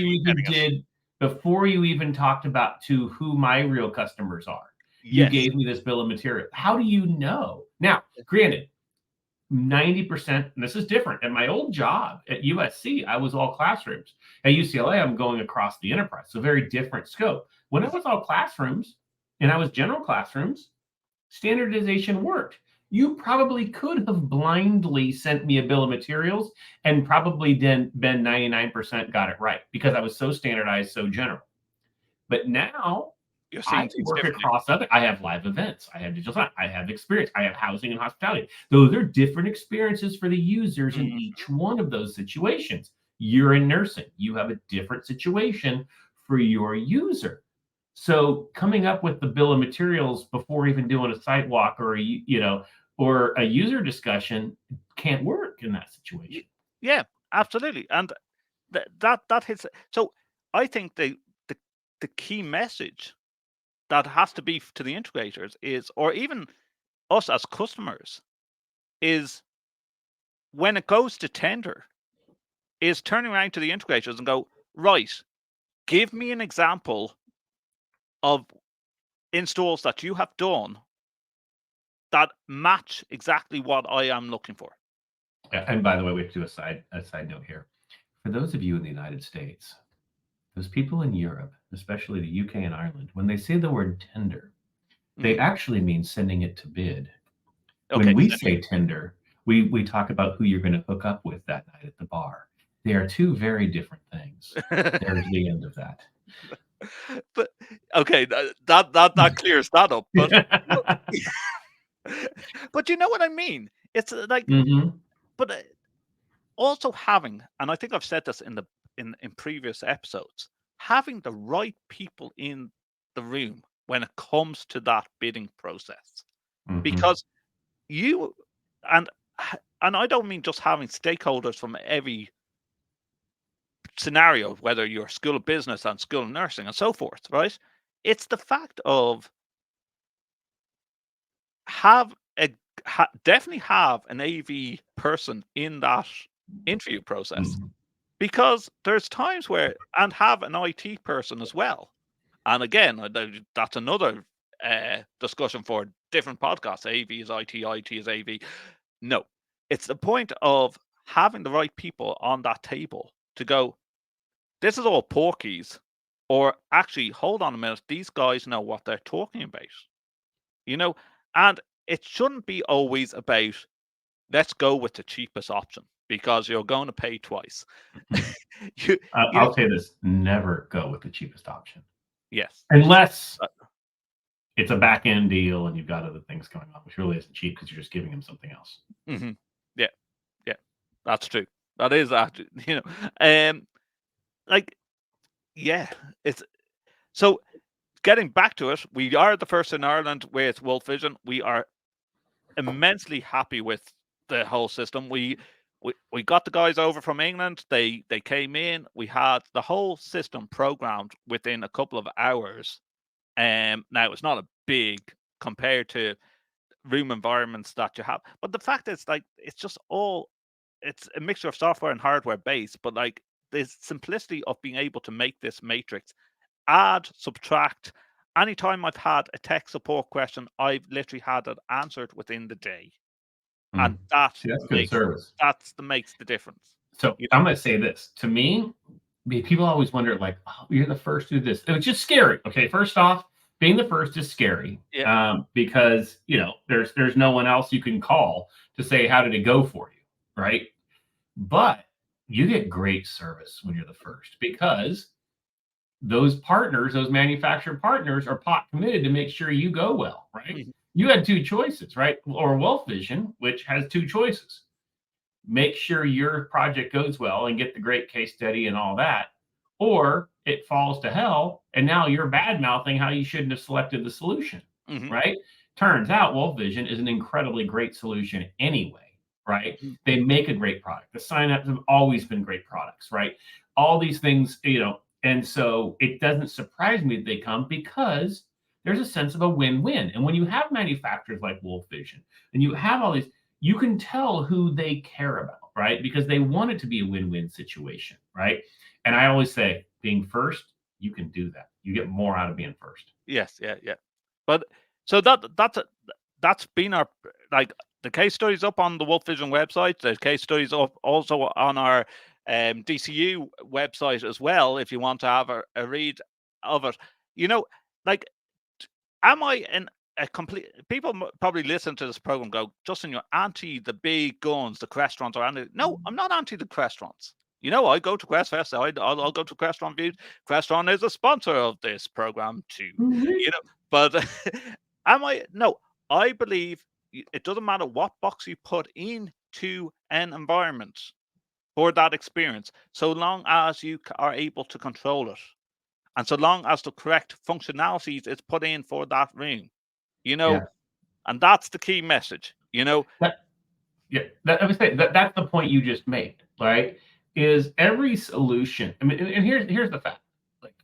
you even talked about to who my real customers are. You gave me this bill of material. How do you know? Now, granted, 90%, and this is different. At my old job at USC, I was all classrooms. At UCLA, I'm going across the enterprise, so very different scope. When I was all classrooms and I was general classrooms, standardization worked. You probably could have blindly sent me a bill of materials and probably then been 99% got it right because I was so standardized, so general. But now I work across I have live events. I have digital sign. I have experience. I have housing and hospitality. Those are different experiences for the users in each one of those situations. You're in nursing. You have a different situation for your user. So coming up with the bill of materials before even doing a site walk or a user discussion can't work in that situation. Yeah, absolutely. And that hits. So I think the key message that has to be to the integrators is, or even us as customers, is when it goes to tender, is turning around to the integrators and go, right, give me an example of installs that you have done that match exactly what I am looking for. And by the way, we have to do a side note here. For those of you in the United States, those people in Europe, especially the UK and Ireland, when they say the word tender, they actually mean sending it to bid. When Okay. we say tender, we talk about who you're going to hook up with that night at the bar. They are two very different things. There's the end of that. But okay, that clears that up. But but you know what I mean? It's like, Mhm. but also having, and I think I've said this in previous episodes, having the right people in the room when it comes to that bidding process, Mhm. because you and I don't mean just having stakeholders from every scenario, whether you're school of business and school of nursing and so forth, right? It's the fact of definitely have an AV person in that interview process, Mhm. because there's times where, and have an IT person as well. And again, that's another discussion for different podcasts. AV is IT, IT is AV. No, it's the point of having the right people on that table to go, this is all porkies, or actually, hold on a minute, these guys know what they're talking about, you know? And it shouldn't be always about, let's go with the cheapest option because you're going to pay twice. you, you know, I'll say this: never go with the cheapest option, yes. unless it's a back end deal and you've got other things going on, which really isn't cheap because you're just giving them something else. Mm-hmm. Yeah, yeah, that's true. That is actually, like, yeah, it's so. Getting back to it, we are the first in Ireland with Wolfvision. We are immensely happy with the whole system. We got the guys over from England. They came in. We had the whole system programmed within a couple of hours. Now it's not a big compared to room environments that you have, but the fact is, like, it's a mixture of software and hardware based. But like, the simplicity of being able to make this matrix, add, subtract. Anytime I've had a tech support question, I've literally had it answered within the day, and See, that's good service. makes the difference. So You know? I'm going to say this to me. People always wonder, like, oh, you're the first to do this. It's just scary. Okay, first off, being the first is scary, Yeah. because there's no one else you can call to say how did it go for you, right? But you get great service when you're the first, because those partners, those manufacturer partners, are pot committed to make sure you go well, right? Mhm. You had two choices, right? Or Wolfvision, which has two choices: make sure your project goes well and get the great case study and all that, or it falls to hell and now you're bad mouthing how you shouldn't have selected the solution, Mhm. right? Turns out Wolfvision is an incredibly great solution anyway, right? Mhm. They make a great product. The signups have always been great products, right? All these things, and so it doesn't surprise me that they come, because there's a sense of a win-win. And when you have manufacturers like Wolfvision and you have all these, you can tell who they care about, right? Because they want it to be a win-win situation, right? And I always say, being first, you can do that. You get more out of being first. Yes, yeah, yeah. But so that's been our, like, the case studies up on the Wolfvision website. There's case studies up also on our DCU website as well, if you want to have a read of it. Like, am I in a complete? People probably listen to this program and go, Justin, you're anti the big guns, the Crestrons, or anti. No, I'm not anti the Crestrons. I go to Crestfest. I'll go to Crestron Views. Crestron is a sponsor of this program too. But am I? No, I believe it doesn't matter what box you put into an environment for that experience, so long as you are able to control it, and so long as the correct functionalities is put in for that room, Yeah. and that's the key message. That, yeah. I would say that's the point you just made, right? Is every solution. I mean, and here's the fact. Like,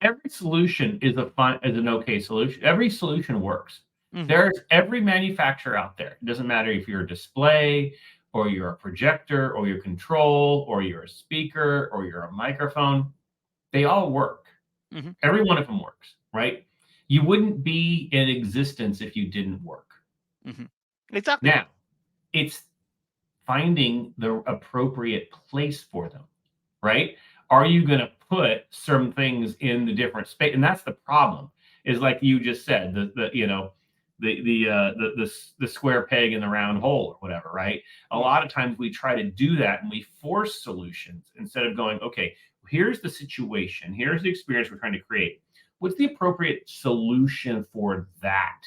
every solution is an okay solution. Every solution works. Mhm. There's every manufacturer out there. It doesn't matter if you're a display or you're a projector, or your control, or you're a speaker, or you're a microphone, they all work. Hmm. Every one of them works, right? You wouldn't be in existence if you didn't work. Hmm. Exactly. Now, it's finding the appropriate place for them, right? Are you going to put some things in the different space? And that's the problem. Is like you just said, the you know, the square peg in the round hole or whatever, right? A Mm. lot of times we try to do that and we force solutions instead of going, okay, here's the situation, here's the experience we're trying to create. What's the appropriate solution for that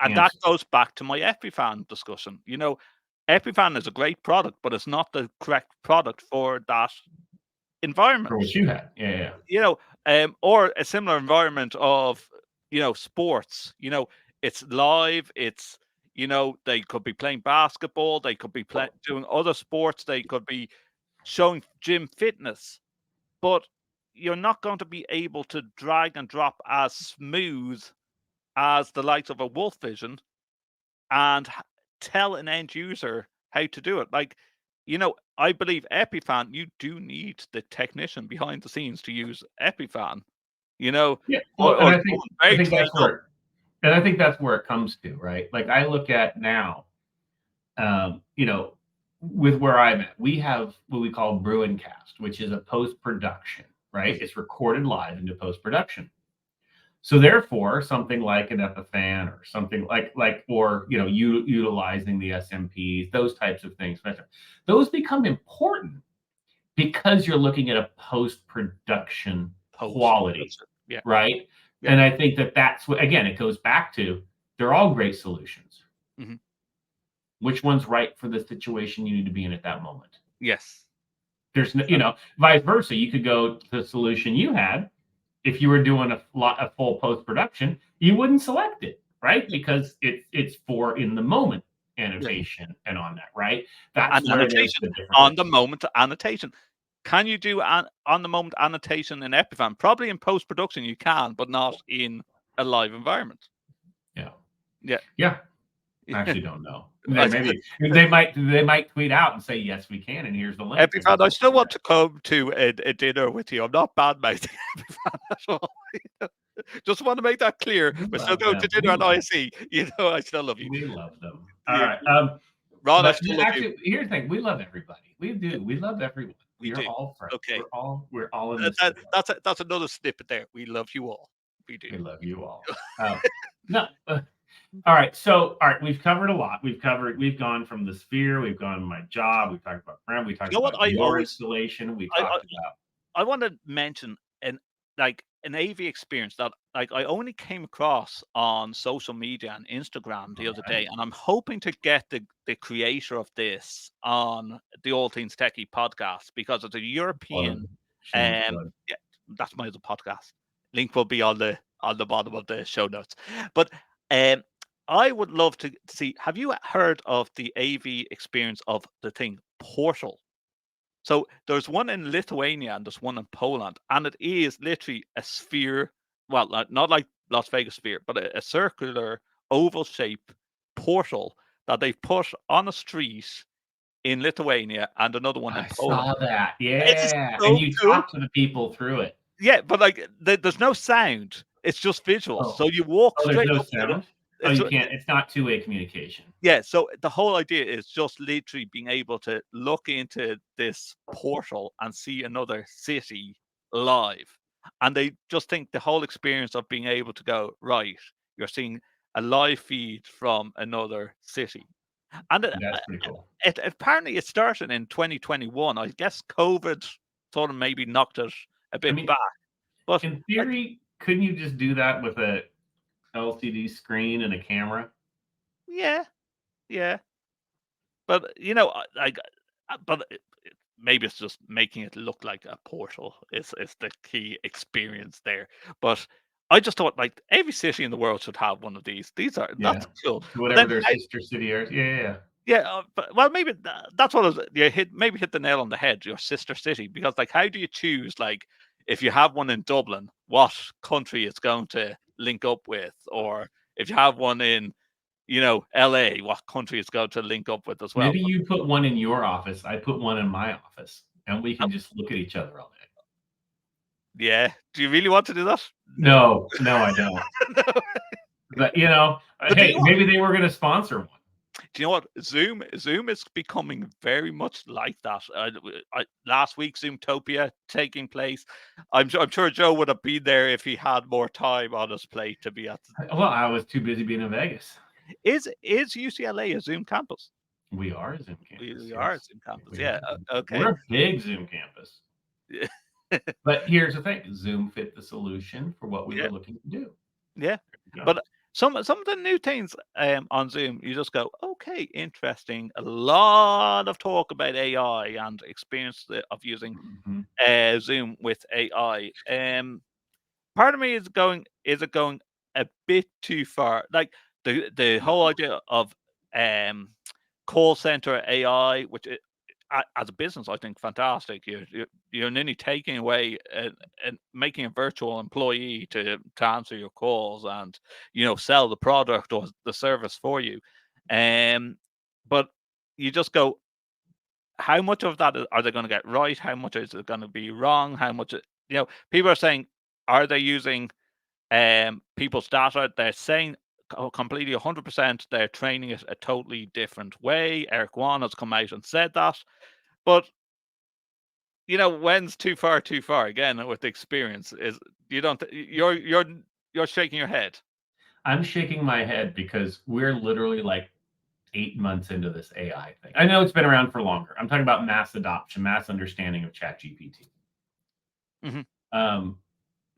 And that answer goes back to my EpiFan discussion. You know, EpiFan is a great product, but it's not the correct product for that for environment. what you had? Yeah, yeah, You know, or a similar environment of, sports. It's live. It's, they could be playing basketball. They could be doing other sports. They could be showing gym fitness, but you're not going to be able to drag and drop as smooth as the likes of a Wolfvision and tell an end user how to do it. Like, I believe EpiFan, you do need the technician behind the scenes to use EpiFan, you know, yeah. or, Well, and or I think someone very trained up. that's where it comes to, right? Like I look at now, you know, with where I'm at, we have what we call Bruincast, which is a post production, right? Mhm. It's recorded live into post production. So therefore, something like an Epiphan or something or utilizing the SMPs, those types of things, those become important because you're looking at a post production Post. quality, Yeah. right? Yeah. And I think that's what, again, it goes back to they're all great solutions. Hmm. Which one's right for the situation you need to be in at that moment? Yes. There's no, vice versa. You could go to the solution you had. If you were doing a full post production, you wouldn't select it, right? Yeah. Because it's for in the moment Yeah. annotation and on that, right? And That's where there's annotation, the on the difference. moment annotation. Can you do on the moment annotation in EpiFan? Probably in post production you can, but not in a live environment. Yeah, Yeah. yeah. I actually don't know. I Maybe they might tweet out and say yes, we can, and here's the link. I EpiFan, guess I we'll still see want that. to come to a dinner with you. I'm not bad mouthing EpiFan at all. Just want to make that clear. We We're still love going to them. dinner at IC. I still love you. We love them. All You right. Ron, I But still love you. actually, here's the thing: we love everybody. We do. We love everyone. We We are do. all friends. Okay. We're all in this That together. that's another snippet there. We love you all. We do. We love you all. No. All right. So, all right, we've covered a lot. We've gone from the sphere. We've gone to my job. We talked about brand. We talked You know what about I your always installation. We I talked about I want to mention an AV experience that I only came across on social media and Instagram the all other right. day, and I'm hoping to get the creator of this on the All Things Techie podcast because it's a Plug. European. Shameless plug. Yeah, that's my other podcast. Link will be on the bottom of the show notes. But um, I would love to see. Have you heard of the AV experience of the thing Portal? So there's one in Lithuania and there's one in Poland, and it is literally a sphere. Well, not like Las Vegas sphere, but a circular oval shape portal that they've put on a street in Lithuania and another one in I Poland. saw that. It's Yeah, and so you cool. talk to the people through it. Yeah, but like there's no sound. It's just visuals. Oh, So you walk there's straight no up to the. sound. Oh, It's you can't. It's not two-way communication. Yeah, so the whole idea is just literally being able to look into this portal and see another city live. And they just think the whole experience of being able to go, right, you're seeing a live feed from another city. And That's pretty cool. apparently it started in 2021. I guess COVID sort of maybe knocked it a I bit mean, back. But in like, theory, couldn't you just do that with a LCD screen and a camera? yeah, yeah. But but maybe it's just making it look like a portal is the key experience there. But I just thought like every city in the world should have one of these. Yeah. That's cool. But Whatever then their sister city is. Yeah, yeah, yeah. yeah, but well maybe that's what I was, you hit the nail on the head. Your sister city, because like how do you choose like if you have one in Dublin, what country it's going to link up with, or if you have one in LA, what country it's going to link up with as well. Maybe you put one in your office, I put one in my office, and we But, can just look at each other all day. yeah. Do you really want to do that? No. No, no, I don't. No. But But do you hey, know what? maybe they were going to sponsor one. Do you know what? Zoom is becoming very much like that. Last week, Zoomtopia taking place. I'm sure Joe would have been there if he had more time on his plate to be at. Well, I was too busy being in Vegas. Is UCLA a Zoom campus? We are a Zoom We, campus. we are a Yes, Zoom campus. we are. Yeah. Okay. We're a big Zoom campus. But here's the thing: Zoom fit the solution for what we Yeah. were looking to do. Yeah. Yeah. But some of the new things on Zoom, you just go, okay, interesting. A lot of talk about AI and experience of using Mhm. Zoom with AI. Part of me is it going a bit too far? Like the whole idea of um call center AI, which as a business, I think fantastic. You're nearly taking away and making a virtual employee to answer your calls and sell the product or the service for you. But you just go, how much of that are they going to get right? How much is it going to be wrong? How much people are saying, are they using people's data? They're saying completely 100% they're training it a totally different way. Eric Wan has come out and said that, but when's too far again with the experience is you don't you're shaking your head. I'm shaking my head because we're literally like 8 months into this AI thing. I know it's been around for longer. I'm talking about mass adoption, mass understanding of ChatGPT. Hmm. Um,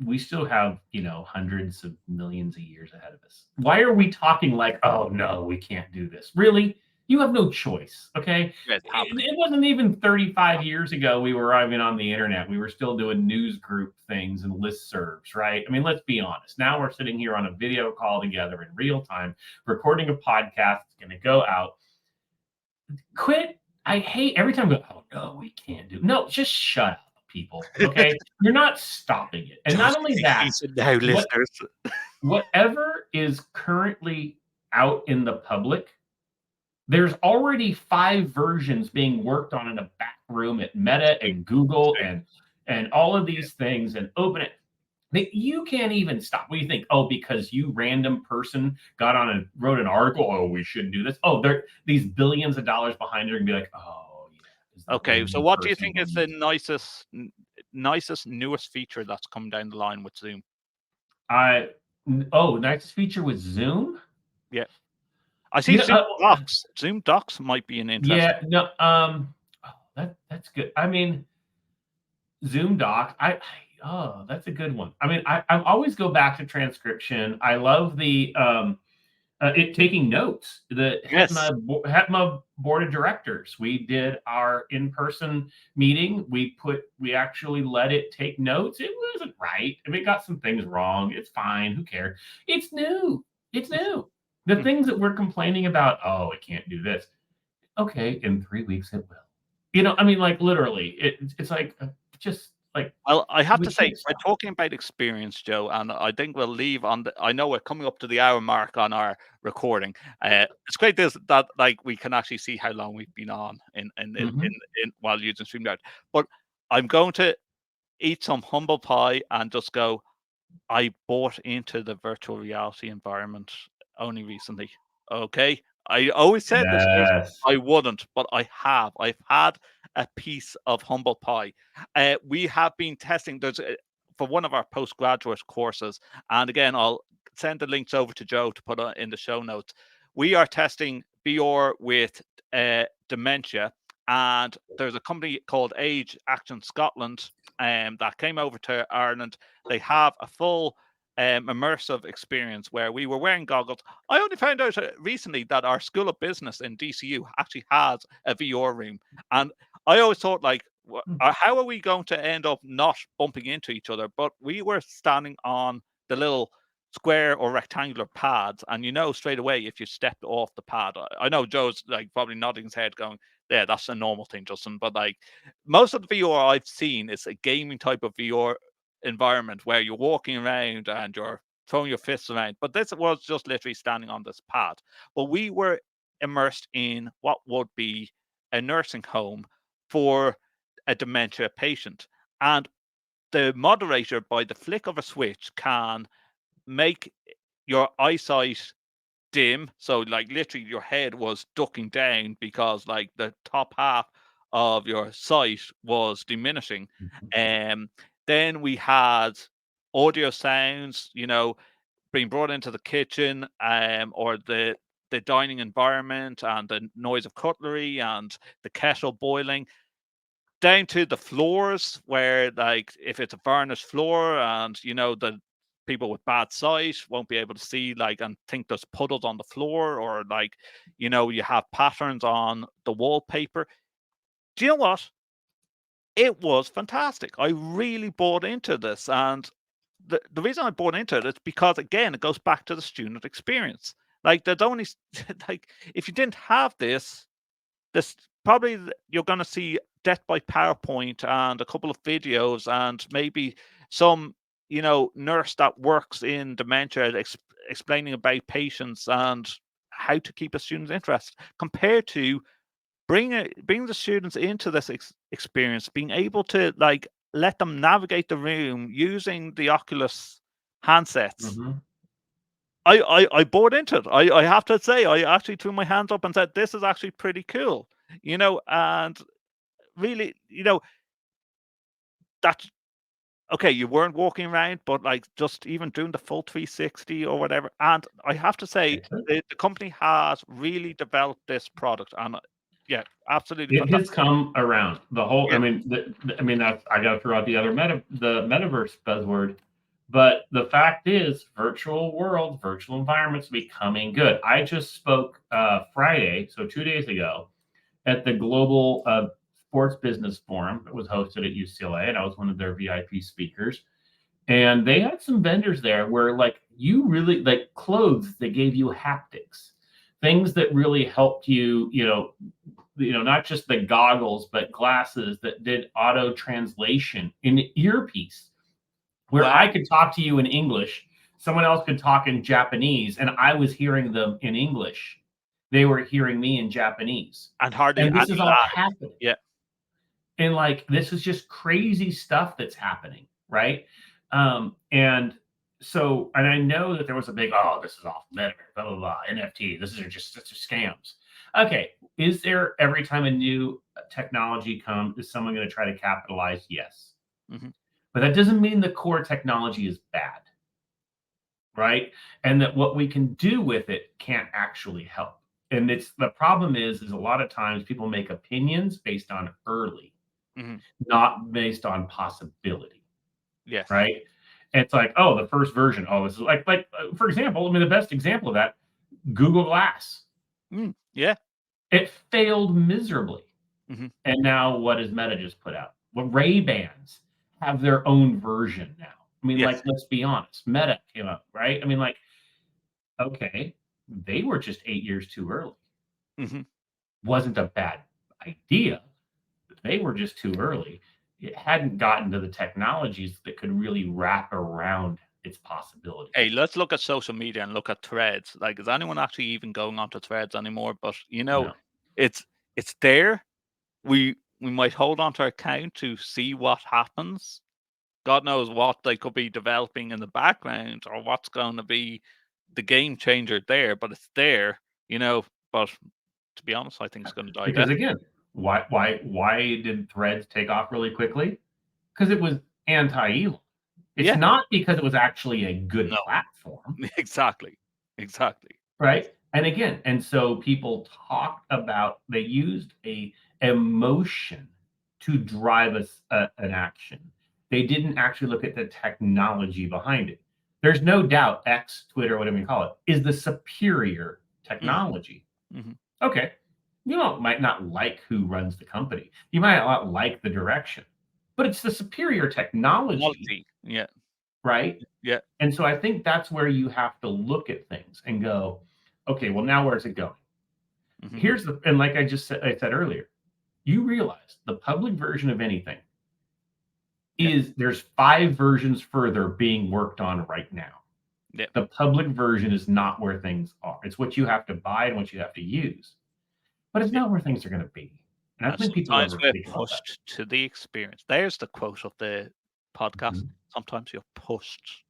we still have, hundreds of millions of years ahead of us. Why are we talking like, oh no, we can't do this? Really? You have no choice. Okay. Yeah, it's happening. It wasn't even 35 years ago we were arriving on the internet. We were still doing news group things and listservs, right? I mean, let's be honest. Now we're sitting here on a video call together in real time, recording a podcast. It's going to go out. Quit. I hate every time I go, oh no, we can't do. No, just shut up, people. Okay. You're not stopping it. And not Just only take it that, easy now, what listeners. whatever is currently out in the public, there's already 5 versions being worked on in a back room at Meta and Google and all of these things and open it. That you can't even stop. What do you think? Oh, because you random person got on and wrote an article. Oh, we shouldn't do this. Oh, there these billions of dollars behind it are gonna be like, oh yeah, is that Okay, so random what do you person think going is to the use it? nicest newest feature that's come down the line with Zoom? I nicest feature with Zoom. Yeah, I see You know, Zoom Docs. Zoom Docs might be an interesting. yeah, no, that's good. I mean, Zoom Doc, oh, that's a good one. I mean, I always go back to transcription. I love the it taking notes. The Yes. HETMA board of directors. We did our in-person meeting. We actually let it take notes. It wasn't right. I mean, it got some things wrong. It's fine. Who cares? It's new. It's new. The Mhm. things that we're complaining about, oh, it can't do this. Okay, in 3 weeks it will. I mean, like literally, it's like just like Well, I have we to say, can't we're stop. talking about experience, Joe, and I think we'll leave on the. I know we're coming up to the hour mark on our recording. It's great that like we can actually see how long we've been on Mhm. in while using StreamYard. But I'm going to eat some humble pie and just go. I bought into the virtual reality environment only recently. Okay. I always said this years Yes. I wouldn't, but I have. I've had a piece of humble pie. We have been testing. For one of our postgraduate courses, and again, I'll send the links over to Joe to put in the show notes. We are testing VR with dementia, and there's a company called Age Action Scotland that came over to Ireland. They have a full immersive experience where we were wearing goggles. I only found out recently that our School of Business in DCU actually has a VR room, and I always thought like, how are we going to end up not bumping into each other? But we were standing on the little square or rectangular pads, and straight away if you stepped off the pad. I know Joe's like probably nodding his head, going, "Yeah, that's a normal thing, Justin." But like most of the VR I've seen is a gaming type of VR environment where you're walking around and you're throwing your fists around. But this was just literally standing on this pad. But we were immersed in what would be a nursing home for a dementia patient. And the moderator, by the flick of a switch, can make your eyesight dim. So like literally your head was ducking down because like the top half of your sight was diminishing. Um, then we had audio sounds, being brought into the kitchen, or the dining environment, and the noise of cutlery and the kettle boiling, down to the floors where, like, if it's a varnished floor and the people with bad sight won't be able to see, like, and think there's puddles on the floor, or like, you have patterns on the wallpaper. Do you know what? It was fantastic. I really bought into this, and the reason I bought into it is because, again, it goes back to the student experience. Like, there's only like, if you didn't have this probably you're going to see death by PowerPoint and a couple of videos and maybe some nurse that works in dementia explaining about patients and how to keep a student's interest, compared to bring the students into this experience, being able to like let them navigate the room using the Oculus handsets. Mm-hmm. I bought into it. I have to say, I actually threw my hands up and said, this is actually pretty cool, and really, that, okay, you weren't walking around, but like just even doing the full 360 or whatever. And I have to say, Excellent. the company has really developed this product, and yeah, absolutely It fantastic. has come around. The whole, Yeah. I mean, that's, I got to throw out the metaverse buzzword, but the fact is, virtual world, virtual environments becoming good. I just spoke Friday, so 2 days ago, at the Global Sports Business Forum that was hosted at UCLA, and I was one of their VIP speakers. And they had some vendors there where, like, you really like clothes that gave you haptics, things that really helped you, not just the goggles, but glasses that did auto translation in the earpiece, where Wow. I could talk to you in English, someone else could talk in Japanese, and I was hearing them in English. They were hearing me in Japanese. And hardly And this is any all lag. happening. Yeah. And like, this is just crazy stuff that's happening, right? And so, and I know that there was a big, oh, this is off metaverse, blah, blah, blah, NFT, this is just such scams. Okay, is there, every time a new technology comes, is someone going to try to capitalize? Yes. Hmm. But that doesn't mean the core technology is bad, right? And that what we can do with it can't actually help. And it's, the problem is a lot of times people make opinions based on early, Hmm. not based on possibility, Yes. right? It's like, oh, the first version. Oh, this is for example, I mean, the best example of that, Google Glass. Yeah. It failed miserably. Hmm. And now what does Meta just put out? Well, Ray-Bans have their own version now. I mean, Yes. like, let's be honest. Meta came up, right? I mean, like, okay, they were just 8 years too early. Hmm. Wasn't a bad idea. They were just too early. It hadn't gotten to the technologies that could really wrap around its possibilities. Hey, let's look at social media and look at threads. Like, is anyone actually even going onto threads anymore? But No. it's there. We might hold on to our account to see what happens. God knows what they could be developing in the background, or what's going to be the game changer there. But it's there, But to be honest, I think it's going to die Because dead. again, why did Threads take off really quickly? Because it was anti-Elon. It's Yeah. not because it was actually a good No. platform, Exactly. Exactly. right? And again, and so people talked about, they used a emotion to drive an action. They didn't actually look at the technology behind it. There's no doubt X, Twitter, whatever you call it, is the superior technology. Mm-hmm. Okay, might not like who runs the company. You might not like the direction, but it's the superior technology, Quality. Yeah. right? Yeah. And so I think that's where you have to look at things and go, okay, well, now where's it going? Mm-hmm. Here's the, and like I said earlier, you realize the public version of anything Yeah. is, there's 5 versions further being worked on right now. Yeah. The public version is not where things are. It's what you have to buy and what you have to use. But it's not where things are going to be. And I don't think people Sometimes ever we're think about that. pushed to the experience. There's the quote of the podcast. Mhm. Sometimes you're pushed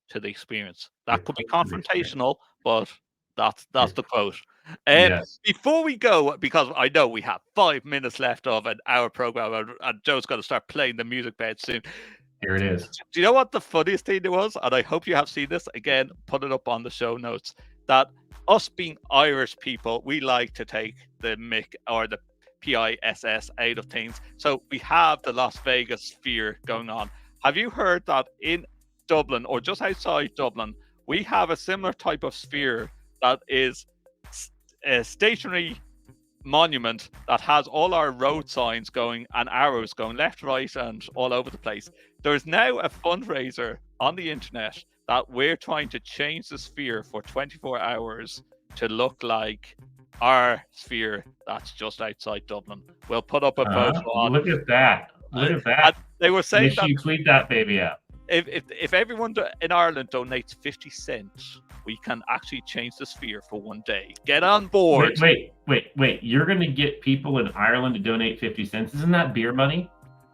to the experience. You're That could be pushed to the experience. confrontational, but that's You're- the quote. Yes. Before we go, because I know we have 5 minutes left of an hour program, and Joe's going to start playing the music bed soon. Here it is. Do you know what the funniest thing was? And I hope you have seen this. Again, put it up on the show notes. That us being Irish people, we like to take the mick or the PISS out of things. So we have the Las Vegas sphere going on. Have you heard that in Dublin or just outside Dublin, we have a similar type of sphere that is a stationary monument that has all our road signs going and arrows going left, right, and all over the place. There's now a fundraiser on the internet that we're trying to change the sphere for 24 hours to look like our sphere that's just outside Dublin. We'll put up a photo on. Look at that. Look at And that. they were saying Make sure that you tweet that baby out. if everyone in Ireland donates 50 cents, we can actually change the sphere for one day. Get on board. Wait. You're going to get people in Ireland to donate 50 cents. Isn't that beer money?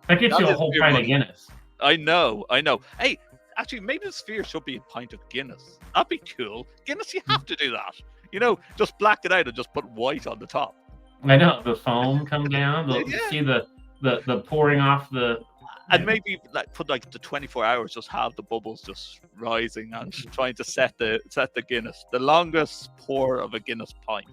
That gets That you a is whole beer pint money. of Guinness. I know. Hey, actually, maybe the sphere should be a pint of Guinness. That'd be cool. Guinness, you have to do that. Just black it out and just put white on the top. I know. The foam come down. Yeah. See the pouring off the... And maybe put the 24 hours, just have the bubbles just rising and trying to set the Guinness. The longest pour of a Guinness pint.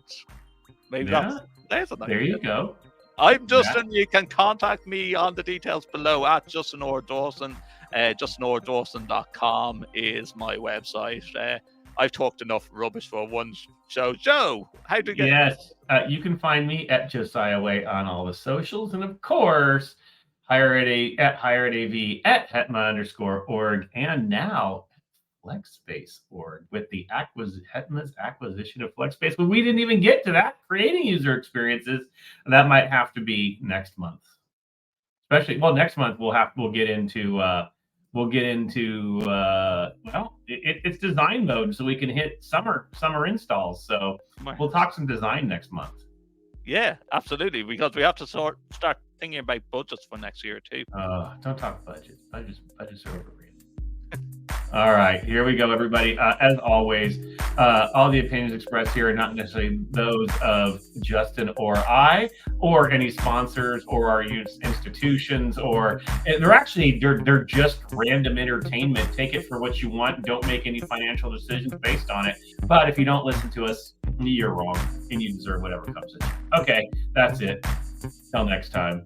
Maybe there's an idea. There you go. I'm Justin. You can contact me on the details below at Justin or Dawson. JustinOrDawson.com is my website. I've talked enough rubbish for one show. Joe, how do you get? Yes, you can find me at Josiah Way on all the socials, and of course, HireAV at @Hetma_org, and now FlexSpace.org with the Hetma's acquisition of FlexSpace. But we didn't even get to that, creating user experiences. That might have to be next month. Next month we'll get into it's design mode, so we can hit summer installs. So we'll talk some design next month. Yeah, absolutely, because we have to start thinking about budgets for next year too. Don't talk budgets. Budgets are overrated. All right, here we go, everybody. As always, all the opinions expressed here are not necessarily those of Justin or I, or any sponsors, or our institutions, or they're just random entertainment. Take it for what you want. Don't make any financial decisions based on it. But if you don't listen to us, you're wrong, and you deserve whatever comes in. Okay, that's it. Till next time.